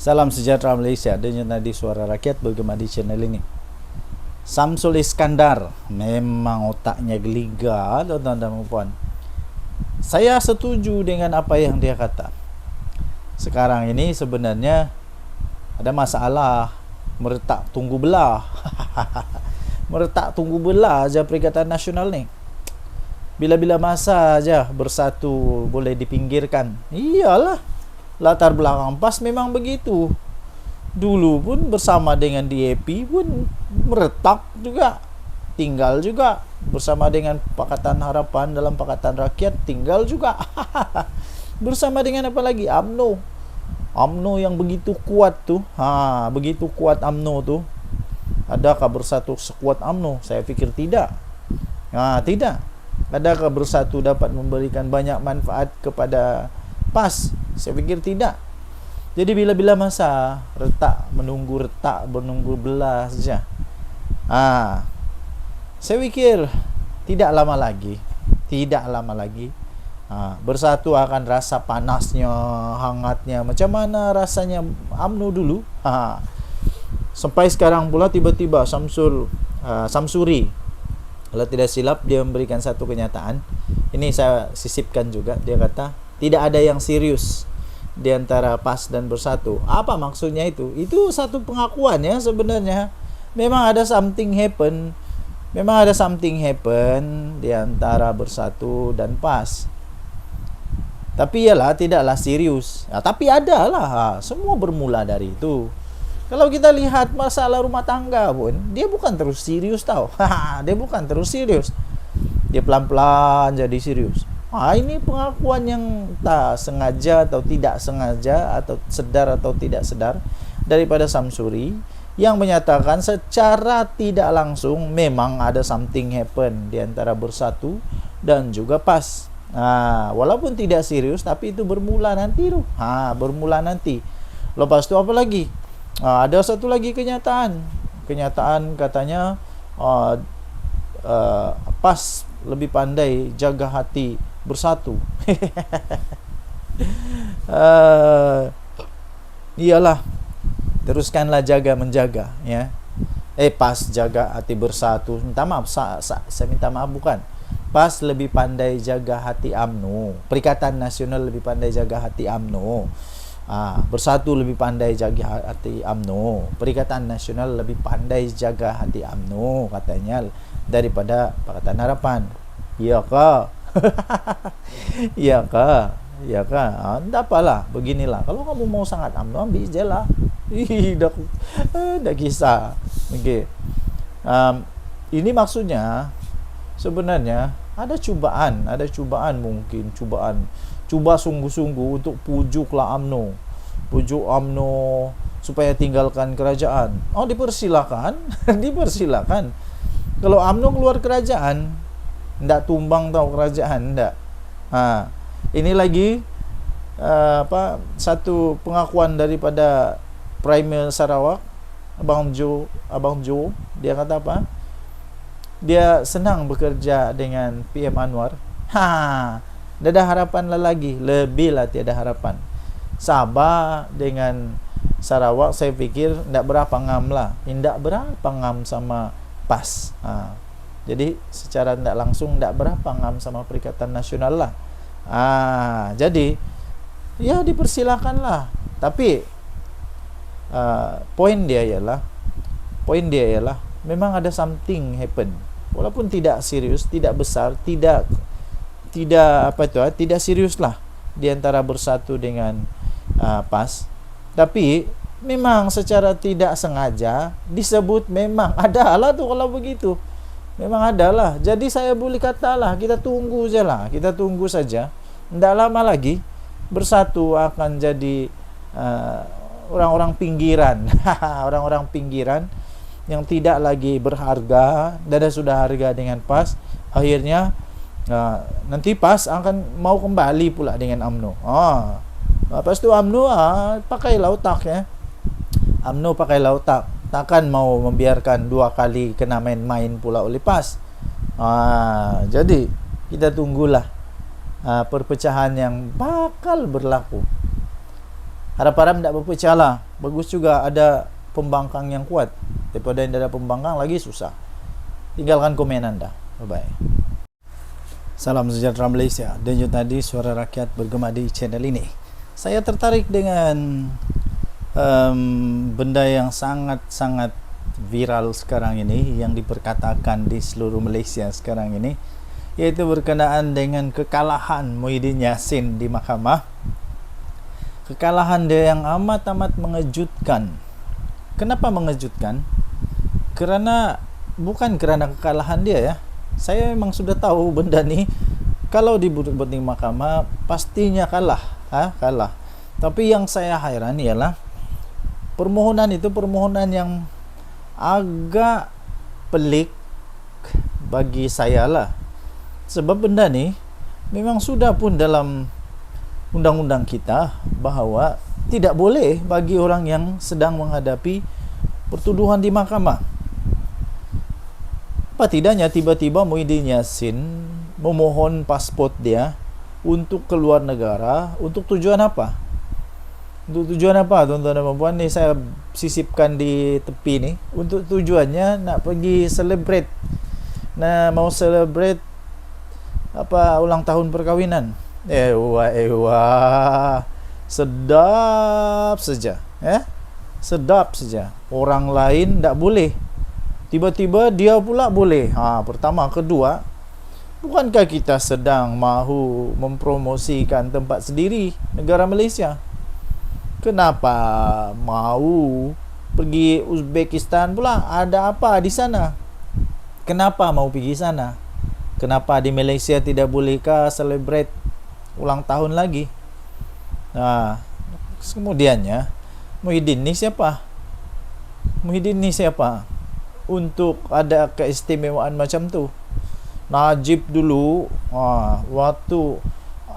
Salam sejahtera Malaysia. Denyut nadi suara rakyat bergema di channel ini. Samsul Iskandar memang otaknya geliga, tuan-tuan dan puan. Saya setuju dengan apa yang dia kata. Sekarang ini sebenarnya ada masalah meretak tunggu belah. Meretak tunggu belah aja Perikatan Nasional ni. Bila-bila masa aja bersatu boleh dipinggirkan. Iyalah. Latar belakang PAS memang begitu. Dulu pun bersama dengan DAP pun meretak juga. Tinggal juga. Bersama dengan Pakatan Harapan dalam Pakatan Rakyat tinggal juga. Bersama dengan apa lagi? UMNO. UMNO yang begitu kuat tu. Begitu kuat UMNO tu. Adakah bersatu sekuat UMNO? Saya fikir tidak. Tidak. Adakah bersatu dapat memberikan banyak manfaat kepada PAS? Saya fikir tidak. Jadi bila-bila masa retak menunggu belah saja. Saya fikir tidak lama lagi bersatu akan rasa panasnya, hangatnya. Macam mana rasanya UMNO dulu? Sampai sekarang pula tiba-tiba Samsuri, kalau tidak silap, dia memberikan satu kenyataan. Ini saya sisipkan juga. Dia kata tidak ada yang serius di antara PAS dan Bersatu. Apa maksudnya itu? Itu satu pengakuan ya sebenarnya. Memang ada something happen. Di antara Bersatu dan PAS. Tapi ialah tidaklah serius. Tapi adalah. Semua bermula dari itu. Kalau kita lihat masalah rumah tangga pun, dia bukan terus serius tau. Dia bukan terus serius. Dia pelan-pelan jadi serius. Ini pengakuan yang tak sengaja atau tidak sengaja, atau sedar atau tidak sedar, daripada Samsuri, yang menyatakan secara tidak langsung memang ada something happen di antara Bersatu dan juga PAS. Walaupun tidak serius, tapi itu bermula nanti tu. Bermula nanti. Lepas tu apa lagi? Ada satu lagi kenyataan katanya PAS lebih pandai jaga hati Bersatu. Iyalah, teruskanlah jaga menjaga ya. PAS jaga hati Bersatu. Minta maaf, saya minta maaf, bukan. PAS lebih pandai jaga hati UMNO. Perikatan Nasional lebih pandai jaga hati UMNO. Bersatu lebih pandai jaga hati UMNO. Perikatan Nasional lebih pandai jaga hati UMNO katanya daripada Pakatan Harapan. Iya kah? Iya kah? Tak apalah, beginilah. Kalau kamu mau sangat UMNO, ambil je lah. Dah kisah. Okay. Ini maksudnya sebenarnya ada cubaan mungkin, cuba sungguh-sungguh untuk pujuklah UMNO. Pujuk UMNO supaya tinggalkan kerajaan. Dipersilakan. Dipersilakan. Kalau UMNO keluar kerajaan, ndak tumbang tau kerajaan, ndak. Ini lagi satu pengakuan daripada Premier Sarawak, Abang Jo. Dia kata apa? Dia senang bekerja dengan PM Anwar. Ada harapan lagi, lebihlah tiada harapan. Sabah dengan Sarawak saya fikir ndak berapa ngam lah. Ndak berapa ngam sama PAS. Jadi secara tidak langsung tidak berapa ngam sama Perikatan Nasional lah. Jadi ya dipersilakanlah. Tapi poin dia ialah memang ada something happen. Walaupun tidak serius, tidak besar, tidak serius lah di antara Bersatu dengan PAS. Tapi memang secara tidak sengaja disebut, memang ada lah tu kalau begitu. Memang adalah. Jadi saya boleh katalah, kita tunggu saja. Tidak lama lagi Bersatu akan jadi orang-orang pinggiran. Orang-orang pinggiran yang tidak lagi berharga, dan sudah harga dengan PAS. Akhirnya nanti PAS akan mau kembali pula dengan UMNO. Lepas tu UMNO pakailah otak ya. UMNO pakailah otak. Takkan mau membiarkan dua kali kena main-main pula oleh PAS. Jadi kita tunggulah perpecahan yang bakal berlaku. Harap-harap tidak berpecah lah. Bagus juga ada pembangkang yang kuat. Daripada yang ada pembangkang lagi susah. Tinggalkan komen anda. Bye-bye. Salam sejahtera Malaysia. Denyut nadi suara rakyat bergema di channel ini. Saya tertarik dengan benda yang sangat-sangat viral sekarang ini, yang diperkatakan di seluruh Malaysia sekarang ini, yaitu berkenaan dengan kekalahan Muhyiddin Yassin di mahkamah. Kekalahan dia yang amat-amat mengejutkan. Kenapa mengejutkan? Bukan kerana kekalahan dia ya. Saya memang sudah tahu benda ni kalau dibuat di mahkamah pastinya kalah, kalah. Tapi yang saya hairan ialah permohonan itu permohonan yang agak pelik bagi saya lah. Sebab benda ni memang sudah pun dalam undang-undang kita bahawa tidak boleh bagi orang yang sedang menghadapi pertuduhan di mahkamah. Apa tidaknya tiba-tiba Muhyiddin Yassin memohon pasport dia untuk keluar negara. Untuk tujuan apa? Untuk tujuan apa, tuan-tuan dan puan? Ni saya sisipkan di tepi ni. Untuk tujuannya nak pergi celebrate, mau celebrate ulang tahun perkahwinan. Sedap saja, sedap saja. Orang lain tak boleh, tiba-tiba dia pula boleh. Pertama, kedua, bukankah kita sedang mahu mempromosikan tempat sendiri, negara Malaysia? Kenapa mahu pergi Uzbekistan pula? Ada apa di sana? Kenapa mau pergi sana? Kenapa di Malaysia tidak bolehkah celebrate ulang tahun lagi? Kemudiannya, Muhyiddin ni siapa? Muhyiddin ni siapa untuk ada keistimewaan macam tu? Najib dulu waktu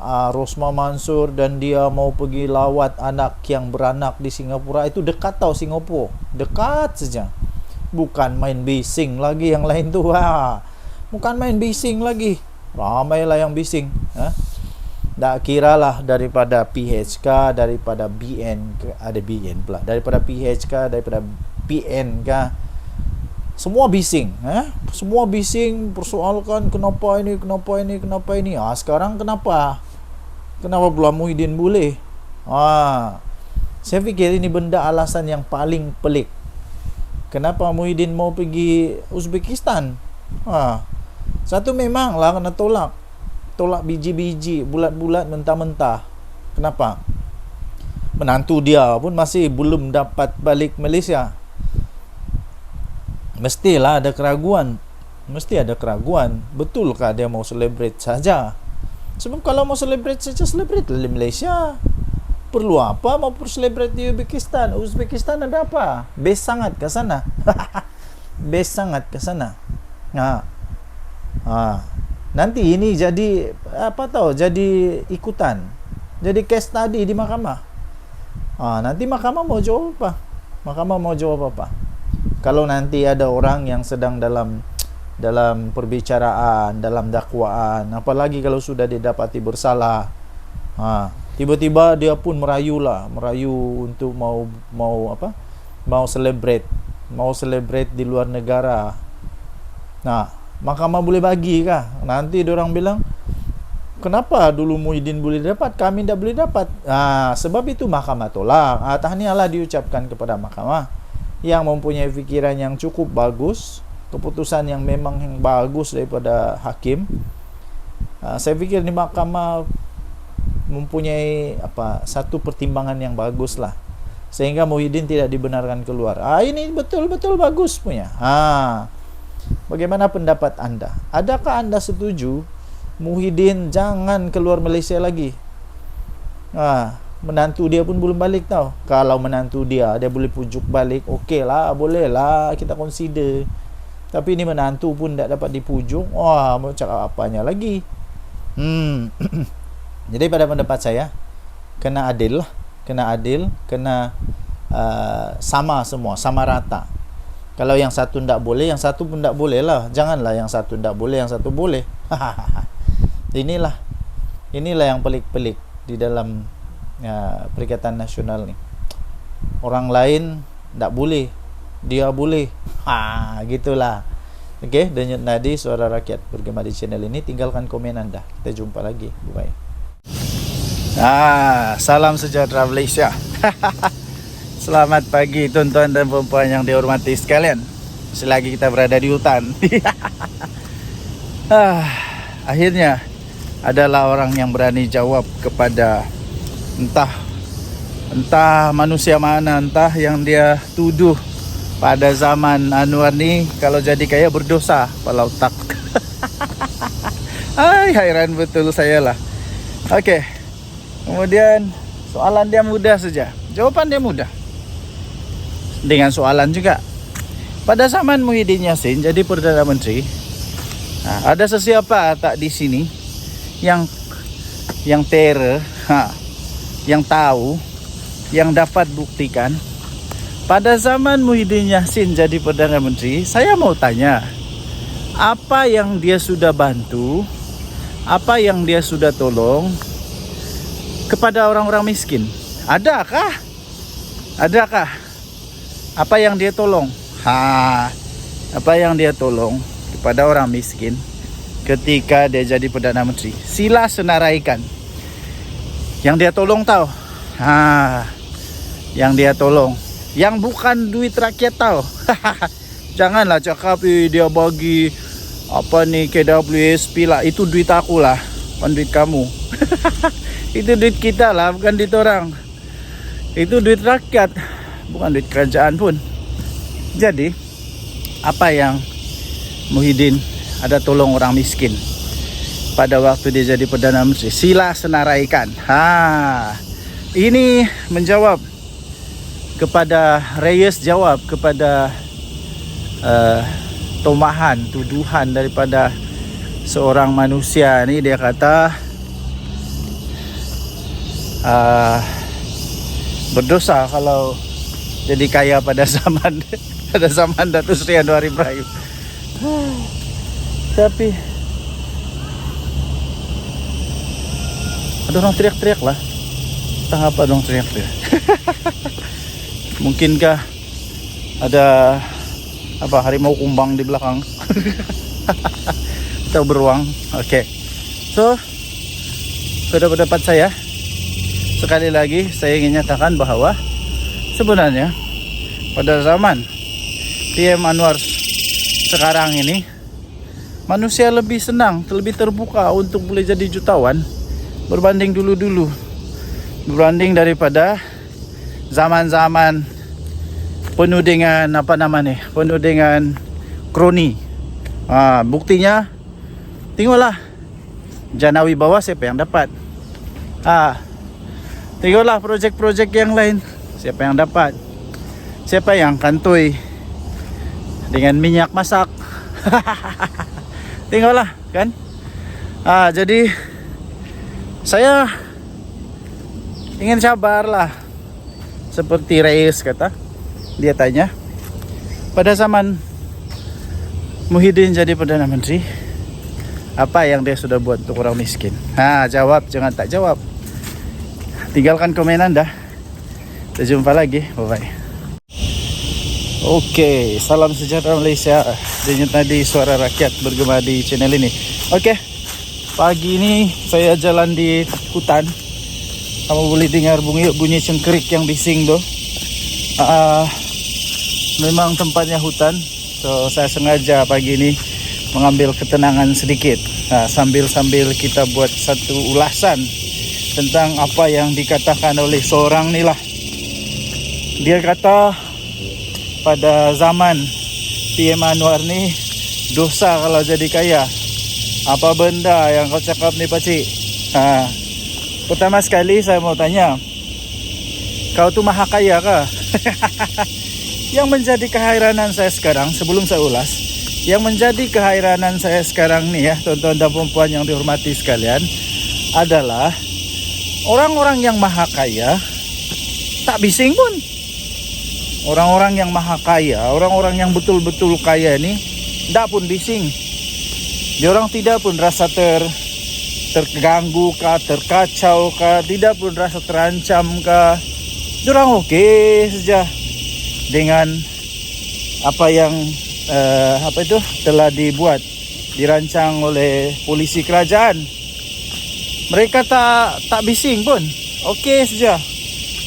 Rosmah Mansur dan dia mau pergi lawat anak yang beranak di Singapura, itu dekat tau Singapura, dekat saja. Bukan main bising lagi yang lain tu. Bukan main bising lagi. Ramailah yang bising. Tak kiralah daripada PHK, daripada BN, ada BN pula, daripada PHK, daripada PN kah, semua bising. Semua bising persoalkan kenapa ini. Sekarang kenapa pula Muhyiddin boleh? Saya fikir ini benda alasan yang paling pelik. Kenapa Muhyiddin mau pergi Uzbekistan? Satu memanglah kena tolak biji-biji, bulat-bulat, mentah-mentah. Kenapa? Menantu dia pun masih belum dapat balik Malaysia. Mestilah ada keraguan. Betulkah dia mau celebrate saja? Sebab kalau mau celebrate saja, celebrate di Malaysia. Perlu apa mau celebrate di Uzbekistan? Uzbekistan ada apa? Best sangat ke sana. Nanti ini jadi jadi ikutan, jadi case study di mahkamah. Nanti mahkamah mau jawab apa? Kalau nanti ada orang yang sedang dalam perbicaraan, dalam dakwaan, apalagi kalau sudah didapati bersalah, tiba-tiba dia pun merayu untuk mau celebrate di luar negara. Mahkamah boleh bagi kah? Nanti diorang bilang, kenapa dulu Muhyiddin boleh dapat, kami tidak boleh dapat? Sebab itu mahkamah tolak. Tahniahlah diucapkan kepada mahkamah yang mempunyai fikiran yang cukup bagus, keputusan yang memang yang bagus daripada hakim. Saya fikir di mahkamah mempunyai satu pertimbangan yang bagus lah, sehingga Muhyiddin tidak dibenarkan keluar. Ini betul-betul bagus punya. Bagaimana pendapat anda? Adakah anda setuju Muhyiddin jangan keluar Malaysia lagi? Menantu dia pun belum balik tau. Kalau menantu dia boleh pujuk balik, okey lah, boleh lah kita consider. Tapi ni menantu pun tak dapat dipujuk, mau cakap apanya lagi? Jadi pada pendapat saya, kena adil, kena sama semua, sama rata. Kalau yang satu tak boleh, yang satu pun tak boleh lah. Janganlah yang satu tak boleh, yang satu boleh. Inilah yang pelik-pelik di dalam ya, Perikatan Nasional nih. Orang lain tidak boleh, dia boleh. Gitulah. Oke, Denyut Nadi Suara Rakyat bergema di channel ini. Tinggalkan komen Anda. Kita jumpa lagi. Bye. Salam sejahtera Malaysia. Selamat pagi tuan-tuan dan puan-puan yang dihormati sekalian. Selagi kita berada di hutan. Akhirnya adalah orang yang berani jawab kepada entah manusia mana, entah yang dia tuduh pada zaman Anwar ni kalau jadi kaya berdosa kepala otak. Hairan betul saya lah. Oke. Kemudian soalan dia mudah saja, jawaban dia mudah. Dengan soalan juga. Pada zaman Muhyiddin Yassin jadi Perdana Menteri, ada sesiapa tak di sini yang terror, yang tahu, yang dapat buktikan pada zaman Muhyiddin Yassin jadi Perdana Menteri? Saya mau tanya, apa yang dia sudah bantu, apa yang dia sudah tolong kepada orang-orang miskin? Adakah? Apa yang dia tolong? Apa yang dia tolong kepada orang miskin ketika dia jadi Perdana Menteri? Sila senaraikan. Yang dia tolong tahu? Yang dia tolong, yang bukan duit rakyat tahu. Janganlah cakap dia bagi apa nih KWSP lah, itu duit aku lah, bukan duit kamu. Itu duit kita lah, bukan duit orang. Itu duit rakyat, bukan duit kerajaan pun. Jadi apa yang Muhyiddin ada tolong orang miskin pada waktu dia jadi Perdana Menteri? Sila senaraikan. Ini menjawab kepada Reyes, jawab kepada tomahan, tuduhan daripada seorang manusia ni. Dia kata berdosa kalau jadi kaya pada zaman Datuk Seri Anwar Ibrahim. Tapi ada orang teriak-teriak lah. Entah apa dong teriak-teriak. Mungkinkah ada apa harimau kumbang di belakang? Atau beruang? Oke. So, pada pendapat saya, sekali lagi saya ingin nyatakan bahwa sebenarnya pada zaman PM Anwar sekarang ini, manusia lebih senang, lebih terbuka untuk boleh jadi jutawan berbanding dulu-dulu, berbanding daripada zaman-zaman penuh dengan penuh dengan kroni. Buktinya tengoklah Janawi bawah, siapa yang dapat? Tengoklah projek-projek yang lain, siapa yang dapat? Siapa yang kantoi dengan minyak masak? Tengoklah kan. Jadi saya ingin sabarlah. Seperti Reyes kata, dia tanya, pada zaman Muhyiddin jadi Perdana Menteri, apa yang dia sudah buat untuk orang miskin? Jawab, jangan tak jawab. Tinggalkan komen Anda. Kita jumpa lagi. Bye-bye. Oke, salam sejahtera Malaysia. Denyut Nadi Suara Rakyat bergema di channel ini. Oke, pagi ini saya jalan di hutan. Kamu boleh dengar bunyi cengkerik yang bising tuh. Memang tempatnya hutan. So saya sengaja pagi ini mengambil ketenangan sedikit. Sambil kita buat satu ulasan tentang apa yang dikatakan oleh seorang ni lah. Dia kata pada zaman PM Anwar ni dosa kalau jadi kaya. Apa benda yang kau cakap ni pakcik? Pertama sekali saya mau tanya, kau tu maha kaya kah? Yang menjadi kehairanan saya sekarang, sebelum saya ulas, yang menjadi kehairanan saya sekarang ni ya, tuan-tuan dan puan yang dihormati sekalian, adalah orang-orang yang maha kaya tak bising pun. Orang-orang yang maha kaya, orang-orang yang betul-betul kaya ni tak pun bising. Diorang tidak pun rasa terganggu kah, terkacau kah, tidak pun rasa terancam kah, diorang oke saja dengan apa yang telah dirancang oleh polisi kerajaan. Mereka tak bising pun, oke saja.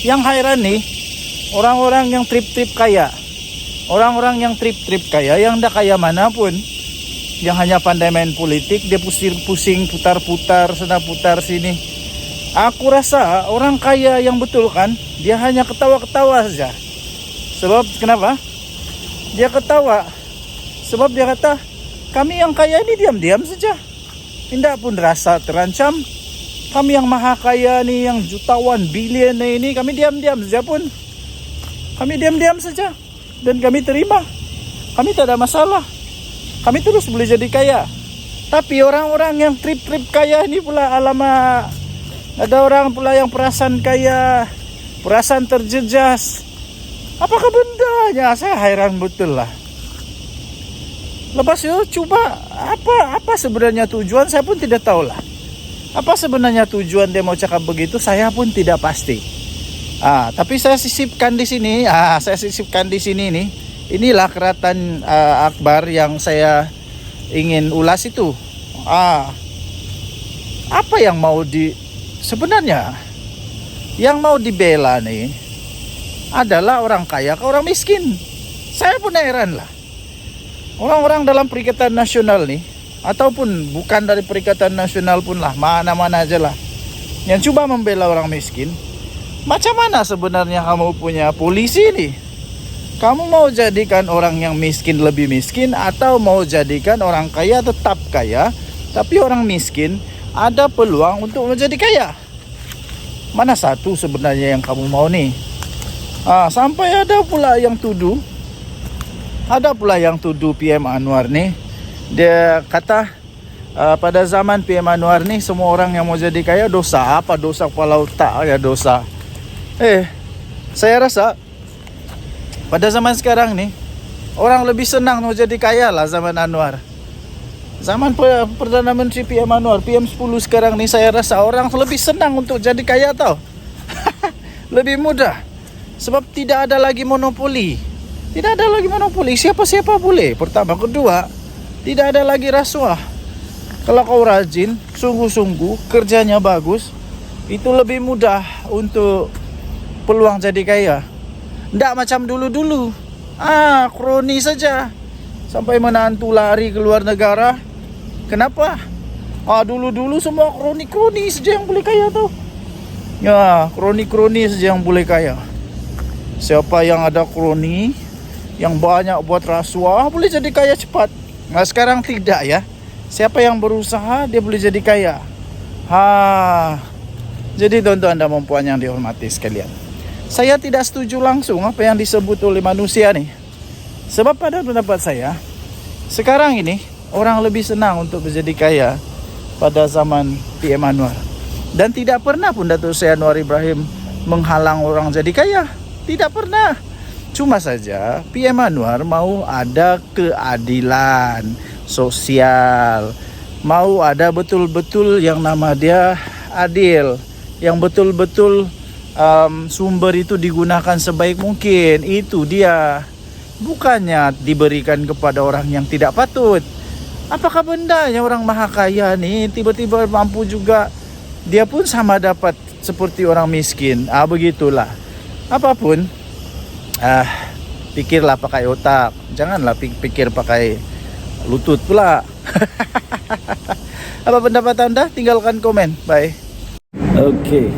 Yang heran nih, orang-orang yang trip-trip kaya, yang dah kaya manapun, yang hanya pandai main politik, dia pusing putar-putar sana putar sini. Aku rasa orang kaya yang betul kan, dia hanya ketawa-ketawa saja. Sebab kenapa? Dia ketawa sebab dia kata, kami yang kaya ini diam-diam saja, tidak pun rasa terancam. Kami yang maha kaya nih, yang jutawan bilion ini, kami diam-diam saja pun. Kami diam-diam saja dan kami terima. Kami tak ada masalah. Kami terus boleh jadi kaya. Tapi orang-orang yang trip-trip kaya ini pula, alamak, ada orang pula yang perasaan kaya, perasaan terjejas. Apakah bendanya? Saya heran betul lah. Lepas itu coba apa sebenarnya tujuan, saya pun tidak tahu lah. Apa sebenarnya tujuan dia mau cakap begitu, saya pun tidak pasti. Tapi saya sisipkan di sini. Nih. Inilah Keraton Akbar yang saya ingin ulas itu. Apa yang sebenarnya yang mau dibela nih adalah orang kaya ke orang miskin. Saya pun heran lah. Orang-orang dalam Perikatan Nasional nih, ataupun bukan dari Perikatan Nasional pun lah, mana-mana aja lah, yang coba membela orang miskin. Macam mana sebenarnya kamu punya polisi nih? Kamu mau jadikan orang yang miskin lebih miskin, atau mau jadikan orang kaya tetap kaya, tapi orang miskin ada peluang untuk menjadi kaya? Mana satu sebenarnya yang kamu mau nih? Sampai ada pula yang tuduh PM Anwar nih. Dia kata pada zaman PM Anwar nih, semua orang yang mau jadi kaya dosa. Apa dosa kepala otak ya dosa? Saya rasa pada zaman sekarang nih, orang lebih senang mau jadi kaya lah zaman Anwar. Zaman Perdana Menteri PM Anwar, PM10 sekarang nih, saya rasa orang lebih senang untuk jadi kaya tau. Lebih mudah. Sebab tidak ada lagi monopoli. Siapa-siapa boleh. Pertama. Kedua, tidak ada lagi rasuah. Kalau kau rajin, sungguh-sungguh, kerjanya bagus, itu lebih mudah untuk peluang jadi kaya. Tidak macam dulu-dulu. Kroni saja. Sampai menantu lari ke luar negara. Kenapa? Dulu-dulu semua kroni saja yang boleh kaya tau. Ya, kroni saja yang boleh kaya. Siapa yang ada kroni, yang banyak buat rasuah, boleh jadi kaya cepat. Nah sekarang tidak ya. Siapa yang berusaha, dia boleh jadi kaya. Jadi tuan-tuan dan puan yang dihormati sekalian, saya tidak setuju langsung apa yang disebut oleh manusia nih. Sebab pada pendapat saya, sekarang ini orang lebih senang untuk menjadi kaya pada zaman PM Anwar. Dan tidak pernah pun Datuk Seri Anwar Ibrahim menghalang orang jadi kaya. Tidak pernah. Cuma saja PM Anwar mau ada keadilan sosial. Mau ada betul-betul yang nama dia adil. Yang betul-betul sumber itu digunakan sebaik mungkin. Itu dia. Bukannya diberikan kepada orang yang tidak patut. Apakah bendanya orang maha kaya nih tiba-tiba mampu juga, dia pun sama dapat seperti orang miskin. Begitulah. Apapun, pikirlah pakai otak. Janganlah pikir pakai lutut pula. Apa pendapat anda? Tinggalkan komen. Bye. Oke.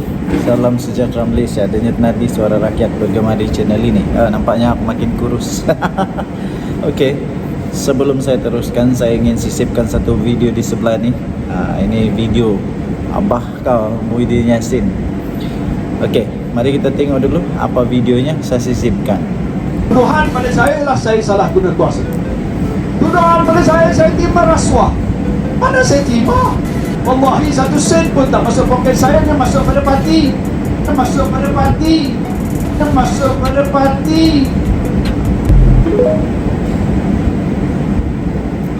Salam sejahtera Malaysia. Denyut nadi suara rakyat bergema di channel ini. Nampaknya aku makin kurus. Oke. Sebelum saya teruskan, saya ingin sisipkan satu video di sebelah ni. Ini video Abah kau Muhyiddin Yassin. Oke, mari kita tengok dulu apa videonya saya sisipkan. Tuduhan pada saya lah saya salah guna kuasa. Tuduhan pada saya terima rasuah. Mana saya terima? Wallahi 1 sen pun tak masuk poket saya. Yang masuk pada parti.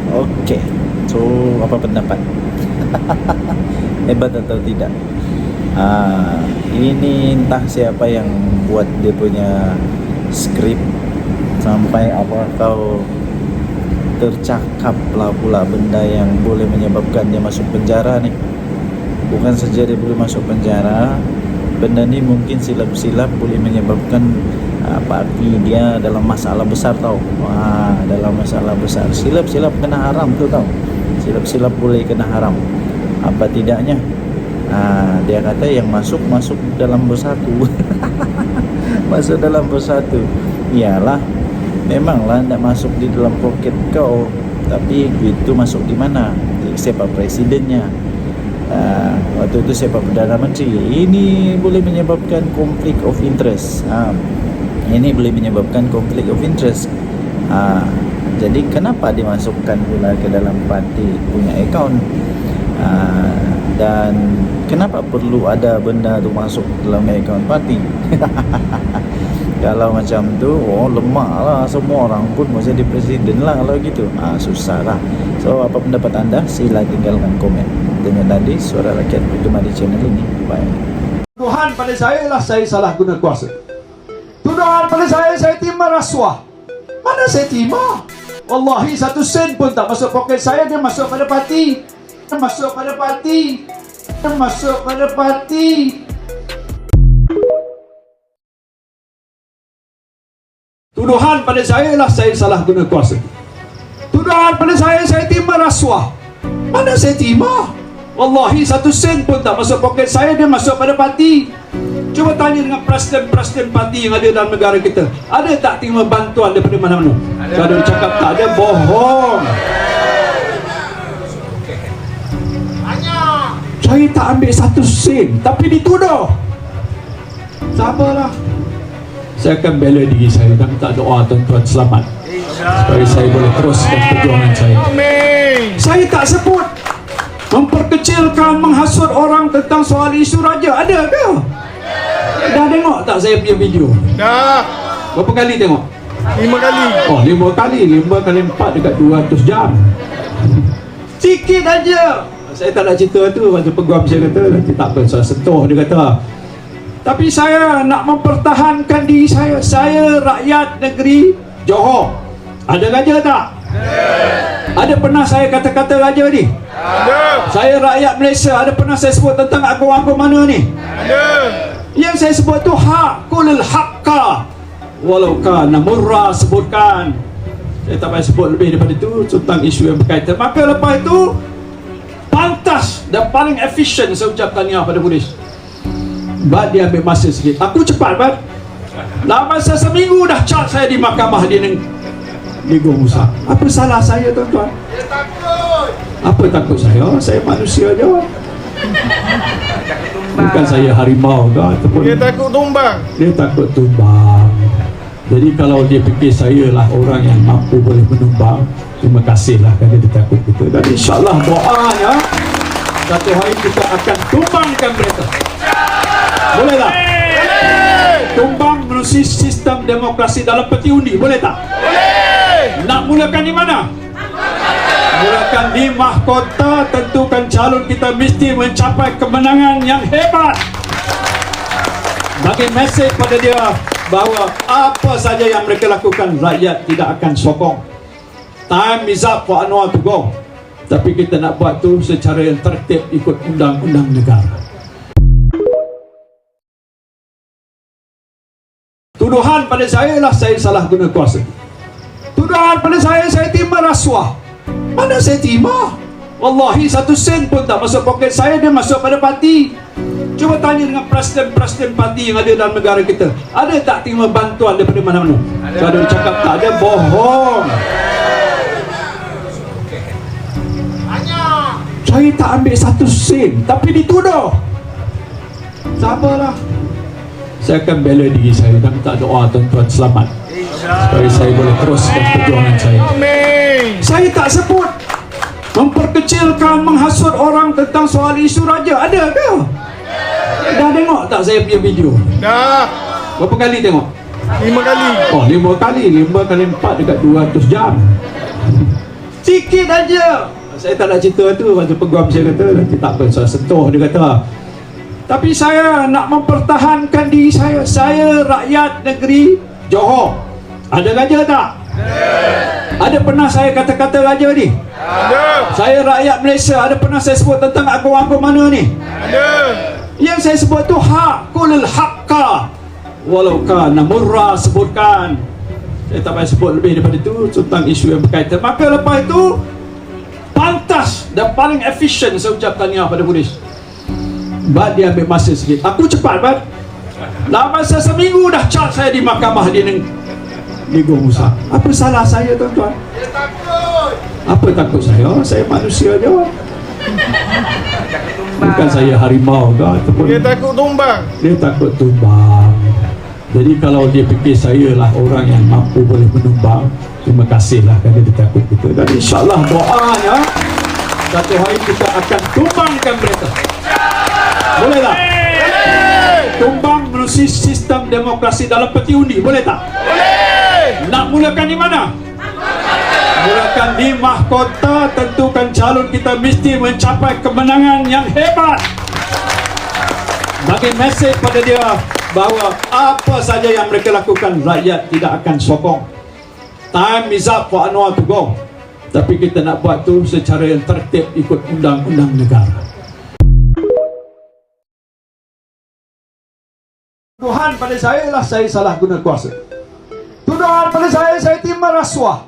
Oke, so apa pendapat? hebat atau tidak. Ini entah siapa yang buat dia punya skrip sampai apa kau tercakap lah pula benda yang boleh menyebabkan dia masuk penjara nih. Bukan saja dia boleh masuk penjara, benda ni mungkin silap-silap boleh menyebabkan parti dia dalam masalah besar tau. Dalam masalah besar, silap-silap kena haram tu tau. Silap-silap boleh kena haram. Apa tidaknya dia kata yang masuk dalam bersatu. Masuk dalam bersatu. Iyalah, memanglah nak masuk di dalam poket kau, tapi duit tu masuk di mana? Siapa presidennya? Waktu itu siapa Perdana Menteri? Ini boleh menyebabkan konflik of interest. Ini boleh menyebabkan konflik of interest. Jadi kenapa dimasukkan pula ke dalam parti punya akaun? Dan kenapa perlu ada benda tu masuk dalam akaun parti? Kalau macam tu, lemak lah, semua orang pun mesti jadi presiden lah kalau gitu. Susah lah. So apa pendapat anda? Sila tinggalkan komen. Dengan tadi Suara Rakyat bergema di channel ini. Bye. Tuduhan pada saya ialah saya salah guna kuasa. Tuduhan pada saya terima rasuah. Mana saya terima? Wallahi 1 sen pun tak masuk poket saya. Dia masuk pada parti. Masuk pada parti. Masuk pada parti. Tuduhan pada saya ialah saya salah guna kuasa. Tuduhan pada saya terima rasuah. Mana saya terima? Wallahi 1 sen pun tak masuk poket saya. Dia masuk pada parti. Cuba tanya dengan presiden-presiden parti yang ada dalam negara kita. Ada tak terima bantuan daripada mana-mana? Kalau dia cakap tak ada, bohong. Saya tak ambil 1 sen, tapi dituduh. Sabarlah. Saya akan bela diri saya dan minta doa tuan-tuan selamat supaya saya boleh teruskan perjuangan saya. Saya tak sebut memperkecilkan, menghasut orang tentang soal isu raja. Ada ke? Dah tengok tak saya punya video? Dah. Berapa kali tengok? 5 kali. 5 kali. 5 kali 4 dekat 200 jam. Sikit aja. Saya tak nak cerita tu. Macam peguam saya kata, nanti tak apa, saya sentuh, dia kata. Tapi saya nak mempertahankan diri saya. Saya rakyat negeri Johor. Ada raja tak? Ada pernah saya kata-kata raja ni? Ada. Saya rakyat Malaysia. Ada pernah saya sebut tentang agung-agung mana ni? Ada. Yang saya sebut tu hakul haqqa walau kana murra, sebutkan. Saya tak payah sebut lebih daripada itu tentang isu yang berkaitan. Maka lepas itu pantas dan paling efisien saya ucapkan tahniah pada polis. Bad dia ambil masa sikit. Aku cepat, Bad. Dalam masa seminggu dah cat saya di mahkamah di Negeri Musa. Apa salah saya, tuan-tuan? Dia takut. Apa takut saya? Saya manusia je. Bukan saya harimau ke ataupun Dia takut tumbang. dia takut tumbang. Jadi kalau dia fikir saya lah orang yang mampu boleh menumbang, terima kasihlah kerana dia takut kita. Dan insyaAllah doanya satu hari kita akan tumbangkan mereka. Boleh tak? Tumbang melalui sistem demokrasi dalam peti undi. Boleh tak? Boleh. Nak mulakan di mana? Mulakan di mahkota. Tentukan calon kita mesti mencapai kemenangan yang hebat. Bagi mesej pada dia bahawa apa saja yang mereka lakukan, rakyat tidak akan sokong. Time is up for Anwar to go. Tapi kita nak buat tu secara yang tertib ikut undang-undang negara. Tuduhan pada saya ialah saya salah guna kuasa. Tuduhan pada saya terima rasuah. Mana saya terima? Wallahi 1 sen pun tak masuk poket saya. Dia masuk pada parti. Cuba tanya dengan presiden-presiden parti yang ada dalam negara kita. Ada tak terima bantuan daripada mana-mana? Kalau dia cakap tak ada, bohong. Saya tak ambil 1 sen, tapi dituduh. Sabarlah. Saya akan bela diri saya dan minta doa tuan-tuan selamat supaya saya boleh teruskan perjuangan saya. Amin. Saya tak sebut memperkecilkan, menghasut orang tentang soal isu raja. Ada ke? Dah tengok tak saya punya video? Dah. Berapa kali tengok? 5 kali. 5 kali. 5 kali 4 dekat 200 jam. Sikit aja. Saya tak nak cerita tu. Waktu peguam saya kata, nanti tak apa, saya sentuh, dia kata. Tapi saya nak mempertahankan diri saya. Saya rakyat negeri Johor. Ada raja tak? Ada pernah saya kata-kata raja ni? Ada. Saya rakyat Malaysia. Ada pernah saya sebut tentang agung-agung mana ni? Ada. Yang saya sebut tu hakul haqqa walau kana murra, sebutkan. Saya tak payah sebut lebih daripada itu tentang isu yang berkaitan. Maka lepas itu pantas dan paling efisien saya ucap tahniah pada polis. Bat dia ambil masa sikit. Aku cepat, Bat. Dalam masa seminggu dah charge saya di mahkamah di Negeri Musa. Apa salah saya, tuan-tuan? Dia takut. Apa takut saya? Saya manusia je. Bukan saya harimau ke ataupun Dia takut tumbang. dia takut tumbang. Jadi kalau dia fikir saya lah orang yang mampu boleh menumbang, terima kasihlah kerana dia takut kita. Dan insyaAllah doanya satu hari kita akan tumbangkan mereka. Boleh tak? Tumbang melalui sistem demokrasi dalam peti undi, boleh tak? Boleh. Nak mulakan di mana? Mulakan di mahkota. Tentukan calon kita mesti mencapai kemenangan yang hebat. Bagi mesej pada dia bahawa apa saja yang mereka lakukan, rakyat tidak akan sokong. Time is up for Anwar to go. Tapi kita nak buat tu secara yang tertib ikut undang-undang negara. Tuduhan pada saya ialah saya salah guna kuasa. Tuduhan pada saya terima rasuah.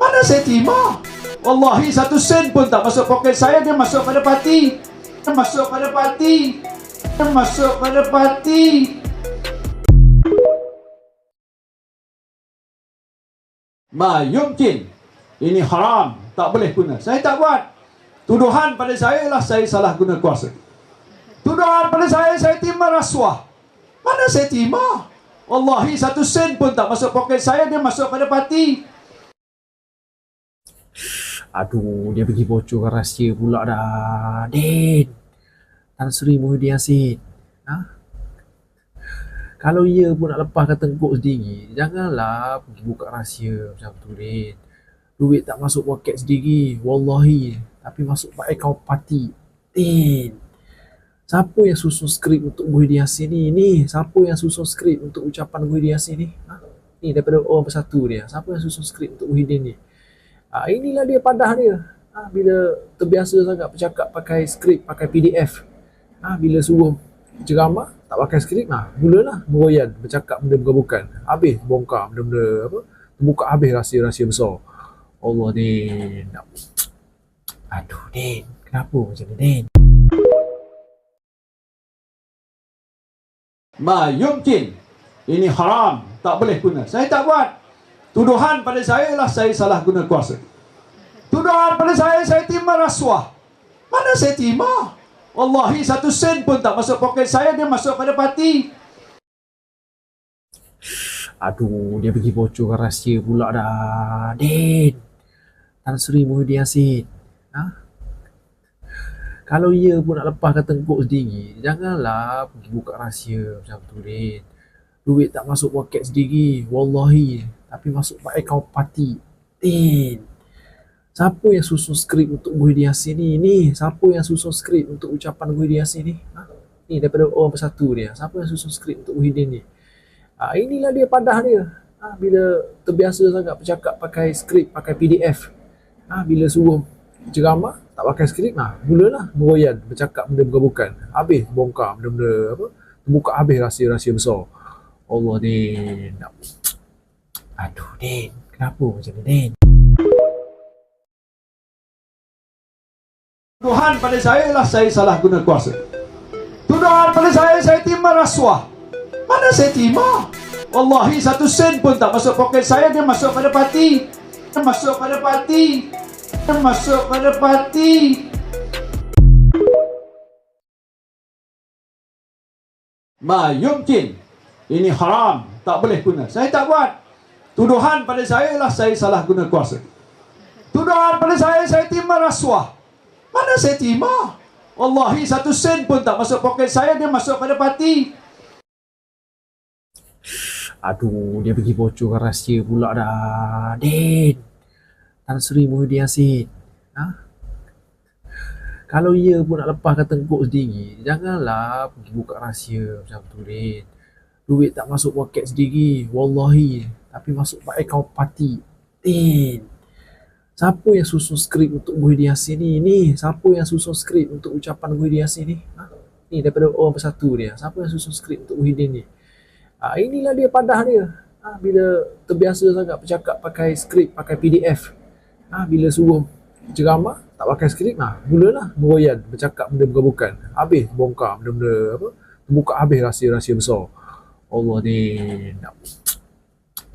Mana saya terima? Wallahi 1 sen pun tak masuk poket saya. Dia masuk pada parti. Dia masuk pada parti. Dia masuk pada parti. Ma yumkin. Ini haram. Tak boleh guna. Saya tak buat. Tuduhan pada saya ialah saya salah guna kuasa. Tuduhan pada saya terima rasuah. Mana saya terima? Wallahi 1 sen pun tak masuk poket saya. Dia masuk pada parti. Aduh, dia pergi bocorkan rahsia pula dah. Din, Tan Sri Muhyiddin Yassin. Ha? Kalau ia pun nak lepaskan tengkuk sendiri, janganlah pergi buka rahsia macam tu, Din. Duit tak masuk poket sendiri, wallahi. Tapi masuk akaun parti. Din, siapa yang susun skrip untuk Muhyiddin Yassin ni? Siapa yang susun skrip untuk ucapan Muhyiddin Yassin ni? Ha? Ni daripada orang bersatu dia. Siapa yang susun skrip untuk Muhyiddin ni? Inilah dia padah dia. Bila terbiasa sangat bercakap pakai skrip, pakai PDF. Bila suruh ceramah, tak pakai skrip, mulalah meroyan, bercakap benda bukan-bukan. Habis bongkar benda-benda apa? Buka habis rahsia-rahsia besar. Allah, Din. Aduh, Din. Kenapa macam ni, Din? Ma yumkin. Ini haram. Tak boleh guna. Saya tak buat. Tuduhan pada saya ialah saya salah guna kuasa. Tuduhan pada saya terima rasuah. Mana saya terima? Wallahi 1 sen pun tak masuk poket saya. Dia masuk pada parti. Aduh, dia pergi bocorkan rahsia pula dah. Din, Tan Sri Muhyiddin Yassin. Ha? Kalau ia pun nak lepaskan tengkuk sendiri, janganlah pergi buka rahsia macam tu, Din. Duit tak masuk poket sendiri, wallahi. Tapi masuk akaun parti. Din, siapa yang susun skrip untuk Muhyiddin Yassin ni? Siapa yang susun skrip untuk ucapan Muhyiddin Yassin ni? Ni daripada orang bersatu dia. Siapa yang susun skrip untuk Muhyiddin ni? Inilah dia padah dia. Bila terbiasa sangat bercakap pakai skrip, pakai PDF. Bila suruh ceramah, tak pakai skrip, mulalah meroyan, bercakap benda bukan-bukan. Habis bongkar benda-benda apa? Buka habis rahsia-rahsia besar. Allah, Din. Aduh, Din. Kenapa macam ni, Din? Tuduhan pada saya ialah saya salah guna kuasa. Tuduhan pada saya terima rasuah. Mana saya terima? Wallahi 1 sen pun tak masuk poket saya. Dia masuk pada parti. Dia masuk pada parti. Dia masuk pada parti. Ma yumkin. Ini haram. Tak boleh guna. Saya tak buat. Tuduhan pada saya ialah saya salah guna kuasa. Tuduhan pada saya terima rasuah. Mana saya terima? Wallahi 1 sen pun tak masuk poket saya. Dia masuk pada parti. Aduh, dia pergi bocorkan rahsia pula dah. Din, Tan Sri Muhyiddin Yassin. Ha? Kalau ia pun nak lepaskan tengkuk sendiri, janganlah pergi buka rahsia macam tu, Din. Duit tak masuk poket sendiri, wallahi. Tapi masuk akaun parti. Din, siapa yang susun skrip untuk Muhyiddin Yassin ni? Siapa yang susun skrip untuk ucapan Muhyiddin Yassin ni? Ha? Ni daripada orang bersatu dia. Siapa yang susun skrip untuk Muhyiddin ni? Inilah dia padah dia. Bila terbiasa sangat bercakap pakai skrip, pakai PDF. Bila suruh ceramah, tak pakai skrip, mulalah meroyan, bercakap benda bukan-bukan. Habis bongkar benda-benda apa? Buka habis rahsia-rahsia besar. Allah, Din.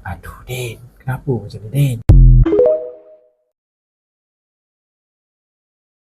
Aduh, Din. Kenapa macam ni, Din?